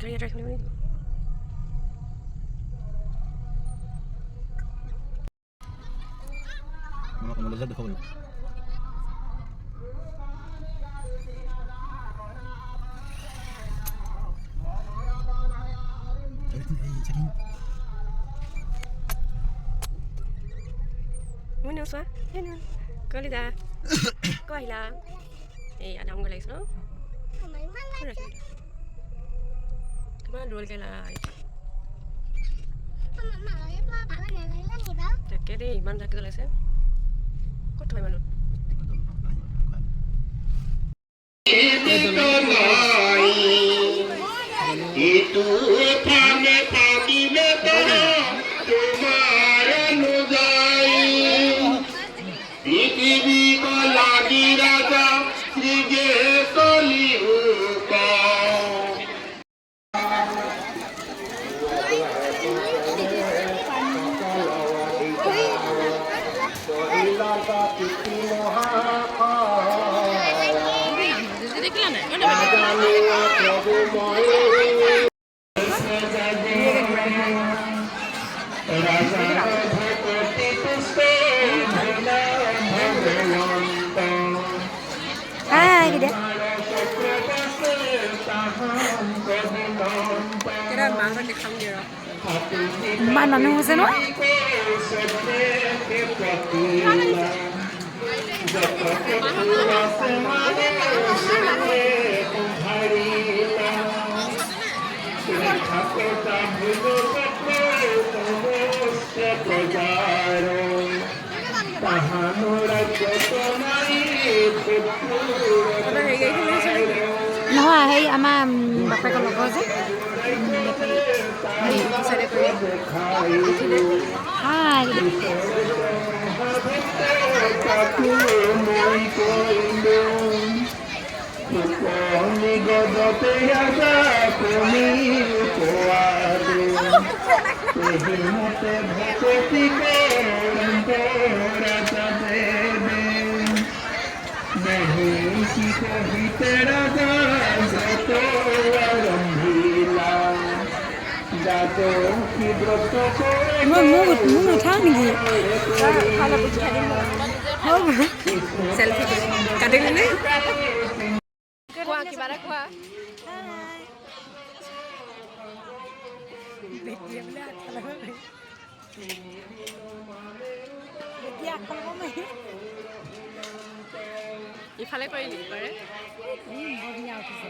গাড়ী এটা ৰাখিব নেকি কমলেজত দেখাব লাগিব Muốn đâu xóa? Thế nào? Có đi ra. Có ai là? Ê, anh không có lấy số. Có được. Cái đồ cái là. Chắc cái đi, bạn ra cái lấy xem. Có thôi mà luôn. itu phane থাকিবে তোমার অনুযায়ী পৃথিবী লাগি রাজা শ্রীগে কলিযুগ Hai, gede. Kira masak di kamera. Mana nih musim lo? নহয় সেই আমাৰ বাপেকৰ লগৰ যে মোৰ নুঠাও নেকি Selfie কাটিলি নে কোৱা কিবা এটা কোৱা ইফালে কৰিলি পাৰে ধুনীয়া উঠিছে